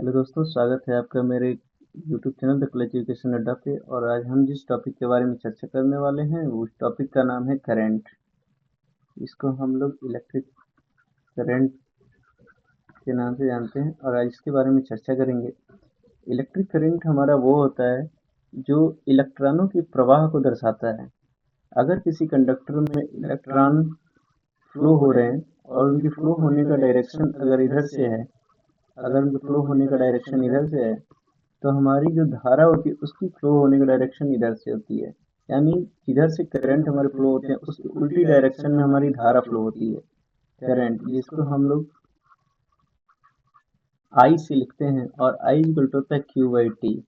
Hello दोस्तों, स्वागत है आपका मेरे YouTube channel the college education अड्डा पे। और आज हम जिस टॉपिक के बारे में चर्चा करने वाले हैं उस टॉपिक का नाम है करंट। इसको हम लोग इलेक्ट्रिक करंट के नाम से जानते हैं और आज इसके बारे में चर्चा करेंगे। इलेक्ट्रिक करंट हमारा वो होता है जो इलेक्ट्रॉनों के प्रवाह को दर्शाता है। अगर किसी कंडक्टर में इलेक्ट्रॉन फ्लो हो रहे हैं और उनकी फ्लो होने का डायरेक्शन अगर इधर से है, अगर उनके फ्लो होने का डायरेक्शन इधर से है, तो हमारी जो धारा होती है उसकी फ्लो होने का डायरेक्शन इधर से होती है। यानी इधर से करंट हमारे फ्लो होते हैं, उसकी उल्टी डायरेक्शन में हमारी धारा फ्लो होती है, करंट, जिसको हम लोग आई से लिखते हैं। और आई इक्वल टू होता है क्यू बाई टी।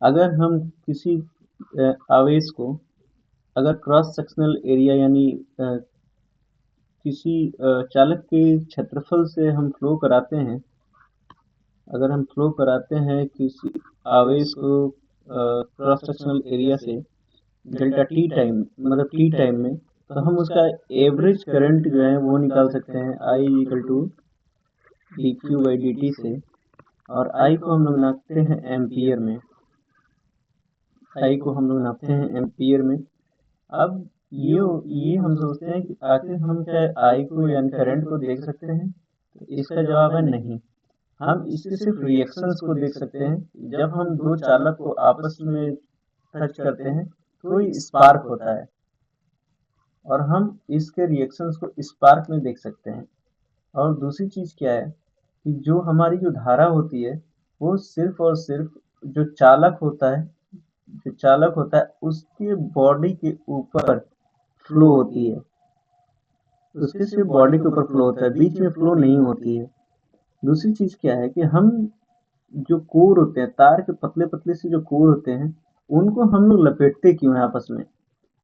अगर हम किसी आवेश को अगर क्रॉस सेक्शनल एरिया यानी किसी चालक के क्षेत्रफल से हम फ्लो कराते हैं, अगर हम फ्लो कराते हैं किसी आवेश को क्रॉस सेक्शनल एरिया से डेल्टा टी टाइम, मतलब टी टाइम में, तो हम उसका एवरेज करंट जो है वो निकाल सकते हैं I equal to d q by d t से। और आई को हम लोग नापते हैं एम्पियर में, आई को हम लोग नापते हैं एम्पियर में। अब ये हम सोचते हैं कि आखिर हम क्या आई को यानी करंट को देख सकते हैं, तो इसका जवाब है नहीं। हम इसके सिर्फ रिएक्शंस को देख सकते हैं। जब हम दो चालक को आपस में टच करते हैं तो ये स्पार्क होता है और हम इसके रिएक्शंस को स्पार्क में देख सकते हैं। और दूसरी चीज़ क्या है कि जो हमारी जो धारा होती है वो सिर्फ और सिर्फ जो चालक होता है, जो चालक होता है उसके बॉडी के ऊपर फ्लो होती है, उसके सिर्फ बॉडी के ऊपर फ्लो होता है, बीच में फ्लो नहीं होती है। दूसरी चीज़ क्या है कि हम जो कोर होते हैं, तार के पतले पतले से जो कोर होते हैं, उनको हम लोग लपेटते क्यों हैं आपस में?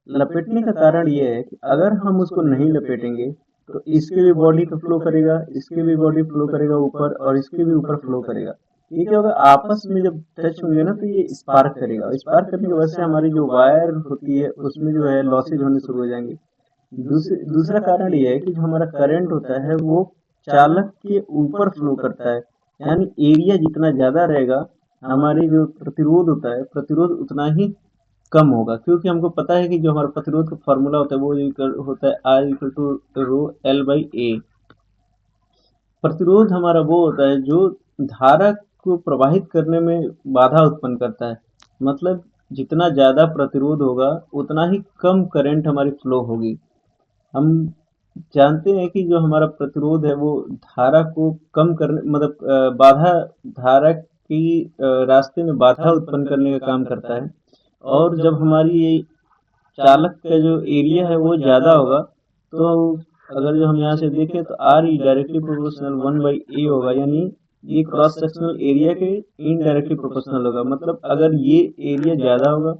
लपेटने का कारण ये है कि अगर हम उसको नहीं लपेटेंगे तो इसके भी बॉडी पे फ्लो करेगा, इसके भी बॉडी फ्लो करेगा ऊपर, और इसके भी ऊपर फ्लो करेगा। ये क्या होगा, आपस में जब टच होंगे ना तो ये स्पार्क करेगा। स्पार्क करने की वजह से हमारी जो वायर होती है उसमें जो है लॉसेज होने शुरू हो जाएंगे। दूसरा कारण ये है कि जो हमारा करंट होता है वो चालक के ऊपर फ्लो करता है। यानी एरिया जितना ज्यादा रहेगा, हमारी जो प्रतिरोध होता है, प्रतिरोध उतना ही कम होगा। क्योंकि हमको पता है कि जो हमारा प्रतिरोध का फॉर्मूला होता है वो होता है R equal to rho L by A. प्रतिरोध हमारा वो होता है जो धारा को प्रवाहित करने में बाधा उत्पन्न करता है। मतलब जितना ज्यादा प्रतिरोध होगा उतना ही कम करंट हमारी फ्लो होगी। हम जानते हैं कि जो हमारा प्रतिरोध है वो धारा को कम करने, मतलब बाधा, धारा की रास्ते में बाधा उत्पन्न करने का काम करता है। और जब हमारी ये चालक का जो एरिया है वो ज़्यादा होगा, तो अगर जो हम यहाँ से देखें तो आर ई directly proportional one by A होगा। यानी ये क्रॉस सेक्शनल एरिया के इनडायरेक्टली प्रोपोर्शनल होगा। मतलब अगर ये एरिया ज़्यादा होगा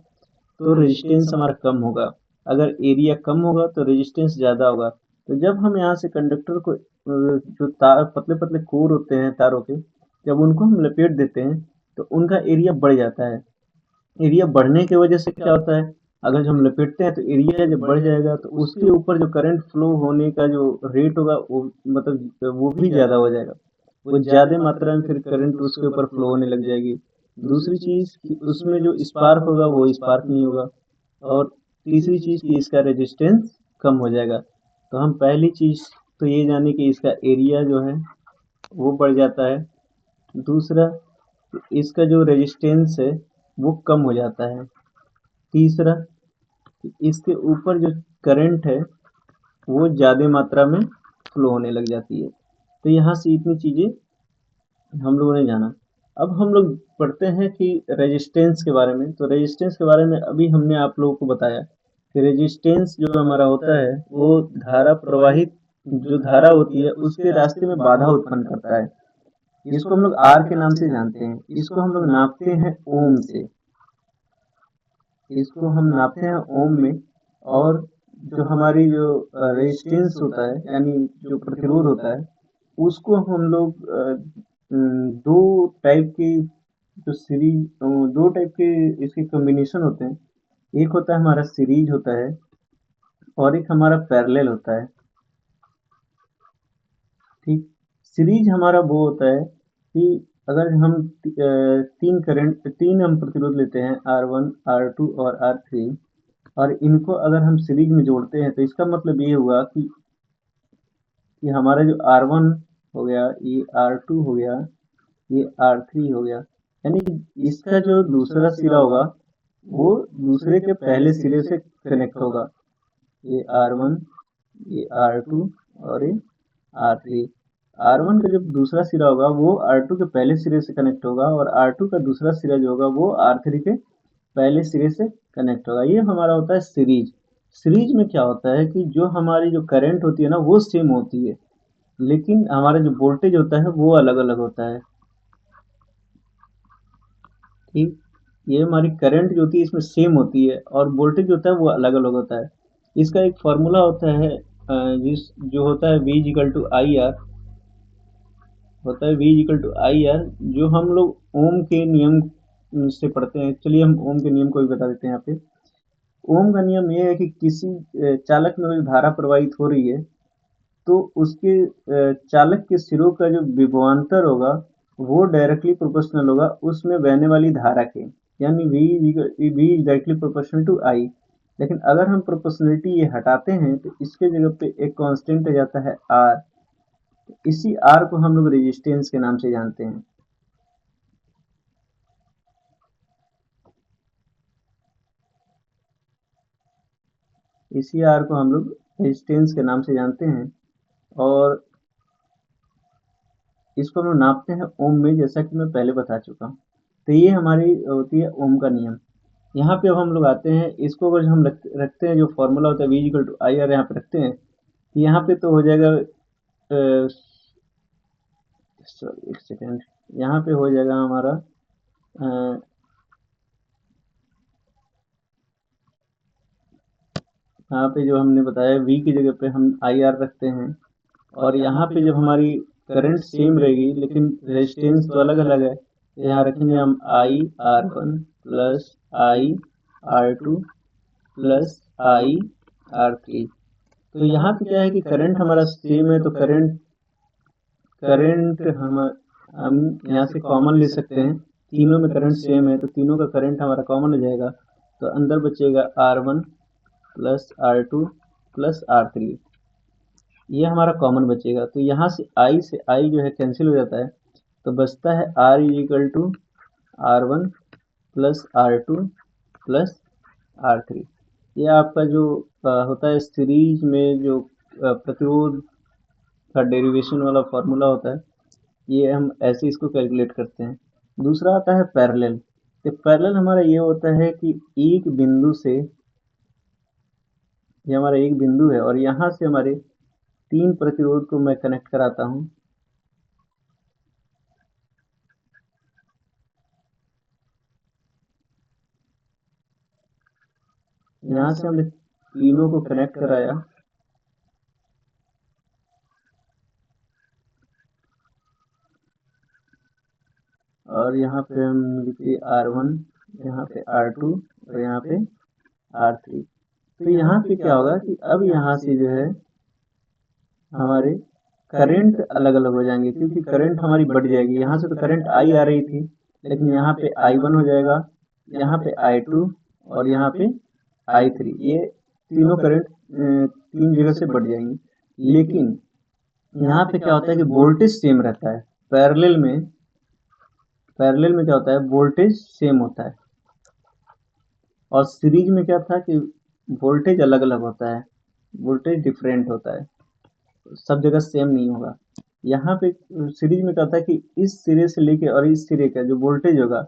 तो रेजिस्टेंस हमारा कम होगा, अगर एरिया कम होगा तो रेजिस्टेंस ज़्यादा होगा। तो जब हम यहाँ से कंडक्टर को जो तार पतले पतले कोर होते हैं तारों के, जब उनको हम लपेट देते हैं तो उनका एरिया बढ़ जाता है। एरिया बढ़ने की वजह से क्या होता है, अगर जो हम लपेटते हैं तो एरिया जब बढ़ जाएगा तो उसके ऊपर जो करंट फ्लो होने का जो रेट होगा वो, मतलब वो भी ज़्यादा हो जाएगा। वो ज़्यादा मात्रा में फिर करंट उसके ऊपर फ्लो होने लग जाएगी। दूसरी चीज़ कि उसमें जो स्पार्क होगा वो स्पार्क नहीं होगा। और तीसरी चीज़ कि इसका रेजिस्टेंस कम हो जाएगा। तो हम पहली चीज़ तो ये जाने कि इसका एरिया जो है वो बढ़ जाता है। दूसरा, इसका जो रेजिस्टेंस है वो कम हो जाता है। तीसरा, इसके ऊपर जो करंट है वो ज़्यादा मात्रा में फ्लो होने लग जाती है। तो यहाँ से इतनी चीज़ें हम लोगों ने जाना। अब हम लोग पढ़ते हैं कि रेजिस्टेंस के बारे में। तो रेजिस्टेंस के बारे में अभी हमने आप लोगों को बताया कि रेजिस्टेंस जो हमारा होता है वो धारा प्रवाहित, जो धारा होती है उसके रास्ते में बाधा उत्पन्न करता है, जिसको हम लोग आर के नाम से जानते हैं। इसको हम लोग नापते हैं ओम से, इसको हम नापते हैं ओम में। और जो हमारी जो रेजिस्टेंस होता है यानी जो प्रतिरोध होता है उसको हम लोग दो टाइप के, जो सीरीज, दो टाइप के इसके कॉम्बिनेशन होते हैं। एक होता है हमारा सीरीज होता है और एक हमारा पैरेलल होता है। ठीक, सीरीज हमारा वो होता है कि अगर हम तीन हम प्रतिरोध लेते हैं R1, R2 और R3, और इनको अगर हम सीरीज में जोड़ते हैं तो इसका मतलब ये हुआ कि हमारा जो R1 हो गया, ये R2 हो गया, ये R3 हो गया, यानी कि इसका जो दूसरा सिरा होगा वो दूसरे के पहले सिरे से कनेक्ट होगा। ये R1, ये R2 और ये R3। R1 का जब दूसरा सिरा होगा वो R2 के पहले सिरे से कनेक्ट होगा, और R2 का दूसरा सिरा जो होगा वो R3 के पहले सिरे से कनेक्ट होगा। ये हमारा होता है सीरीज। सीरीज में क्या होता है कि जो हमारी जो करंट होती है ना वो सेम होती है, लेकिन हमारा जो वोल्टेज होता है वो अलग अलग होता है। ठीक, ये हमारी करंट जो होती है इसमें सेम होती है, और वोल्टेज जो होता है वो अलग अलग होता है। इसका एक फॉर्मूला होता है जिस जो होता है V equal to I R, होता है V equal to I R, जो हम लोग ओम के नियम से पढ़ते हैं। चलिए हम ओम के नियम को भी बता देते हैं यहाँ पे। ओम का नियम ये है कि किसी चालक में जो धारा प्रवाहित हो रही है तो उसके चालक के सिरों का जो विभवांतर होगा वो डायरेक्टली प्रोपोर्शनल होगा उसमें बहने वाली धारा के, यानी V is directly proportional to I। लेकिन अगर हम प्रोपोर्शनलिटी ये हटाते हैं तो इसके जगह पे एक कांस्टेंट आ जाता है R। इसी R को हम लोग रेजिस्टेंस के नाम से जानते हैं। इसी R को हम लोग रेजिस्टेंस के नाम से जानते हैं, और इसको हम लोग नापते हैं ओम में, जैसा कि मैं पहले बता चुका हूँ। तो ये हमारी होती है ओम का नियम। यहाँ पे अब हम लोग आते हैं, इसको अगर हम रखते हैं, जो फॉर्मूला होता है V equal to I R यहाँ पे रखते हैं, यहाँ पे तो हो जाएगा सॉरी एक सेकेंड, यहाँ पे हो जाएगा हमारा यहाँ पे जो हमने बताया V की जगह पे हम आई आर रखते हैं, और यहाँ पे जब हमारी करंट सेम रहेगी लेकिन रेजिस्टेंस तो अलग अलग है, तो यहाँ रखेंगे हम I R one plus I R two plus I R three. तो यहाँ पे क्या है कि करंट हमारा सेम है, तो करंट करंट हम यहाँ से कॉमन ले सकते हैं। तीनों में करंट सेम है तो तीनों का करंट हमारा कॉमन हो जाएगा, तो अंदर बचेगा R1 plus R2 plus R3। ये हमारा कॉमन बचेगा, तो यहाँ से I जो है कैंसिल हो जाता है, तो बचता है R is equal to R1 plus R2 plus R3। ये आपका जो होता है सीरीज में जो प्रतिरोध का डेरिवेशन वाला फॉर्मूला होता है, ये हम ऐसे इसको कैलकुलेट करते हैं। दूसरा आता है पैरेलल। तो पैरेलल हमारा ये होता है कि एक बिंदु से, ये हमारा एक बिंदु है और यहाँ से हमारे तीन प्रतिरोध को मैं कनेक्ट कराता हूँ। यहाँ से हमने तीनों को कनेक्ट कराया, और यहाँ पे हम लिखिए R1, यहाँ पे R2 और यहाँ पे R3। तो यहाँ पे क्या होगा कि अब यहाँ से जो है हमारे करंट अलग अलग हो जाएंगे, क्योंकि करंट हमारी बढ़ जाएगी। यहाँ से तो करंट आई आ रही थी, लेकिन यहाँ पे I1 हो जाएगा, यहाँ पे I2 और यहाँ पे I3। ये तीनों करंट तीन जगह से बढ़ जाएंगी। लेकिन यहाँ पे क्या होता है कि वोल्टेज सेम रहता है। पैरेलल में क्या होता है, वोल्टेज सेम होता है, और सीरीज में क्या था कि वोल्टेज अलग अलग होता है, वोल्टेज डिफरेंट होता है, सब जगह सेम नहीं होगा। यहाँ पे सीरीज में क्या होता है कि इस सिरे से लेके और इस सिरे का जो वोल्टेज होगा,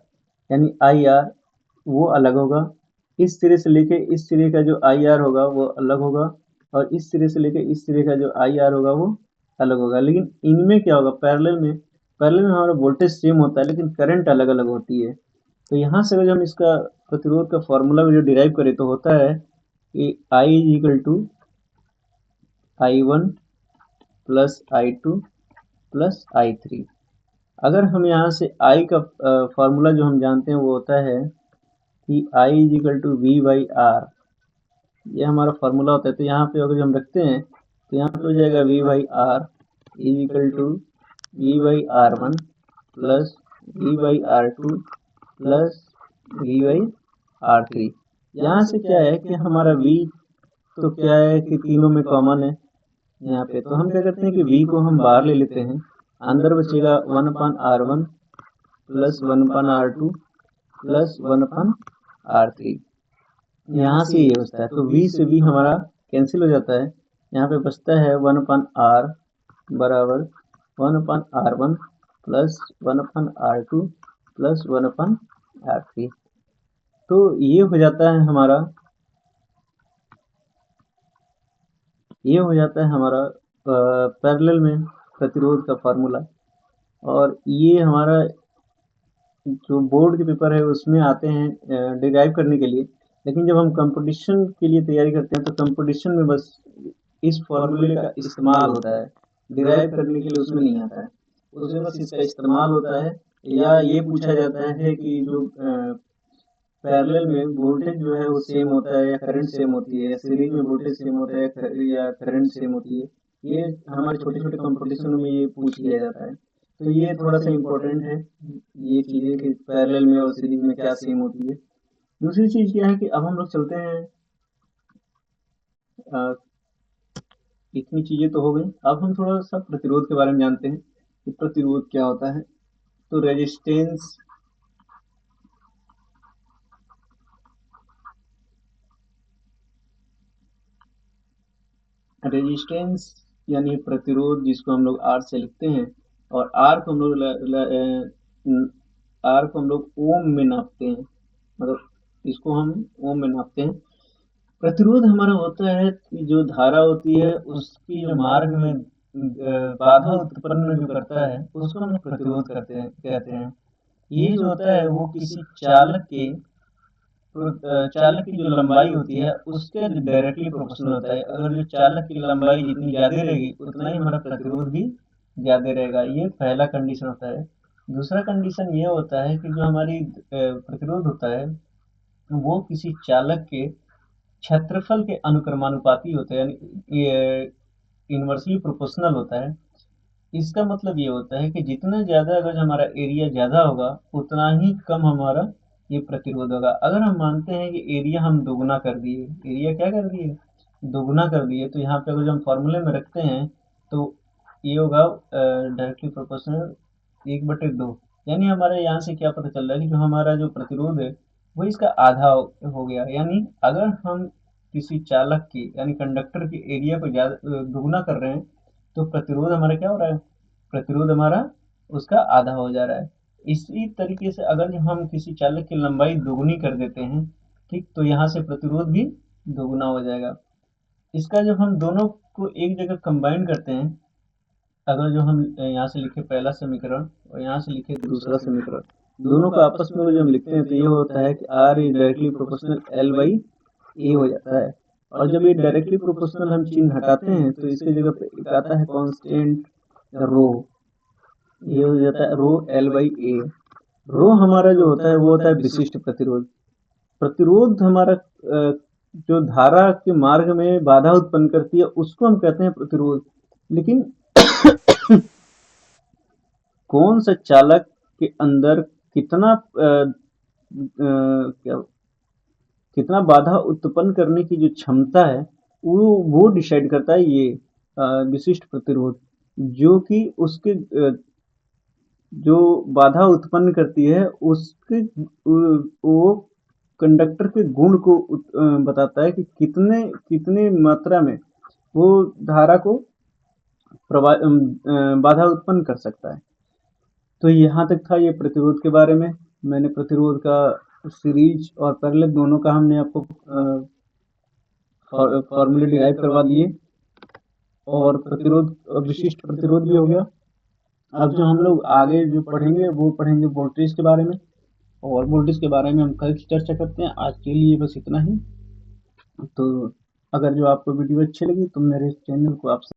यानी आई आर, वो अलग होगा। इस सिरे से लेके इस सिरे का जो आई आर होगा वो अलग होगा, और इस सिरे से लेके इस सिरे का जो आई आर होगा वो अलग होगा। लेकिन इनमें क्या होगा, पैरेलल में हमारा वोल्टेज सेम होता है लेकिन करंट अलग अलग होती है। तो यहाँ से अगर हम इसका प्रतिरोध का फॉर्मूला में जो डिराइव करें तो होता है कि I is equal to I1 plus I2 plus I3। अगर हम यहाँ से I का फॉर्मूला जो हम जानते हैं वो होता है कि I is equal to V by R, ये हमारा फॉर्मूला होता है। तो यहाँ पे अगर हम रखते हैं तो यहाँ पे हो जाएगा V by R is equal to V by R1 plus V by R2 plus V by R3। यहाँ से क्या है कि हमारा V तो क्या है कि तीनों में कॉमन है यहाँ पे, तो हम क्या करते हैं कि V को हम बाहर ले लेते हैं, अंदर बचेगा 1/R1 plus 1/R2 plus 1/R3। यहाँ से ये बचता है, तो V से V हमारा कैंसिल हो जाता है, यहाँ पे बचता है 1/R बराबर 1/R1 plus 1/R2 plus 1/R3। तो ये हो जाता है हमारा, पैरेलल में प्रतिरोध का फार्मूला। और ये हमारा जो बोर्ड के पेपर है उसमें आते हैं डिराइव करने के लिए, लेकिन जब हम कंपटीशन के लिए तैयारी करते हैं तो कंपटीशन में बस इस फार्मूले का इस्तेमाल होता है, डिराइव करने के लिए उसमें नहीं आता है, उसमें बस इसका इस्तेमाल होता है। या ये पूछा जाता है कि जो पैरेलल में वोल्टेज जो है वो सेम होता है या करंट सेम होती है, या सीरीज में वोल्टेज सेम होता है या करंट सेम होती है, ये हमारे छोटे छोटे कंपटीशनों में ये पूछ लिया जाता है। तो ये थोड़ा सा इम्पोर्टेंट है ये चीज़ें कि पैरेलल में और सीरीज में क्या सेम होती है। दूसरी चीज़ क्या है कि अब हम लोग चलते हैं, इतनी चीज़ें तो हो गई, अब हम थोड़ा सा प्रतिरोध के बारे में जानते हैं कि प्रतिरोध क्या होता है। तो रेजिस्टेंस यानी प्रतिरोध, जिसको हम लोग R से लिखते हैं, और R को हम लोग ओम में नापते हैं, मतलब इसको हम ओम में नापते हैं। प्रतिरोध हमारा होता है कि जो धारा होती है उसकी जो मार्ग में बाधा उत्पन्न जो करता है उसको हम लोग प्रतिरोध कहते हैं। ये जो होता है वो किसी चालक की जो लंबाई होती है उसके डायरेक्टली प्रोपोर्शनल होता है। अगर जो चालक की लंबाई जितनी ज्यादा रहेगी उतना ही हमारा प्रतिरोध भी ज्यादा रहेगा, ये पहला कंडीशन होता है। दूसरा कंडीशन ये होता है कि जो हमारी प्रतिरोध होता है वो किसी चालक के क्षेत्रफल के अनुक्रमानुपाती होता है, यानी ये इनवर्सली प्रोपोर्शनल होता है। इसका मतलब ये होता है कि जितना ज़्यादा अगर हमारा एरिया ज़्यादा होगा उतना ही कम हमारा ये प्रतिरोध होगा। अगर हम मानते हैं कि एरिया हम दोगुना कर दिए, एरिया क्या कर दिए, दोगुना कर दिए, तो यहाँ पे अगर जो हम फॉर्मूले में रखते हैं तो ये होगा डायरेक्टली प्रोपोर्शनल 1/2। यानी हमारे यहाँ से क्या पता चल रहा है कि जो हमारा जो प्रतिरोध है वो इसका आधा हो गया। यानी अगर हम किसी चालक की यानी कंडक्टर के एरिया को ज़्यादा दोगुना कर रहे हैं तो प्रतिरोध हमारा क्या हो रहा है, प्रतिरोध हमारा उसका आधा हो जा रहा है। इसी तरीके से अगर हम किसी चालक की लंबाई दोगुनी कर देते हैं, ठीक, तो यहाँ से प्रतिरोध भी दोगुना हो जाएगा। इसका जब हम दोनों को एक जगह कंबाइन करते हैं, अगर जो हम यहाँ से लिखे पहला समीकरण और यहाँ से लिखे दूसरा समीकरण, दोनों को आपस में जब हम लिखते हैं तो ये होता है कि R is directly proportional L by A हो जाता है। और जब ये डायरेक्टली प्रोपोर्शनल हम चिन्ह हटाते हैं तो इसके जगह पे एक आता है कांस्टेंट रो, ये हो जाता है रो L बाई ए। रो हमारा जो होता है वो होता है विशिष्ट प्रतिरोध। प्रतिरोध हमारा जो धारा के मार्ग में बाधा उत्पन्न करती है उसको हम कहते हैं प्रतिरोध। लेकिन कौन सा चालक के अंदर कितना कितना बाधा उत्पन्न करने की जो क्षमता है वो डिसाइड करता है ये विशिष्ट प्रतिरोध, जो कि उसके जो बाधा उत्पन्न करती है उसके वो कंडक्टर के गुण को बताता है कि कितने कितने मात्रा में वो धारा को बाधा उत्पन्न कर सकता है। तो यहाँ तक था ये प्रतिरोध के बारे में। मैंने प्रतिरोध का सीरीज और पैरेलल दोनों का हमने आपको फॉर्मूले डिराइव करवा दिए, और प्रतिरोध विशिष्ट प्रतिरोध भी हो गया। अब जो हम लोग आगे जो पढ़ेंगे वो पढ़ेंगे वोल्टेज के बारे में, और वोल्टेज के बारे में हम कल चर्चा करते हैं। आज के लिए बस इतना ही। तो अगर जो आपको वीडियो अच्छी लगी तो मेरे चैनल को आप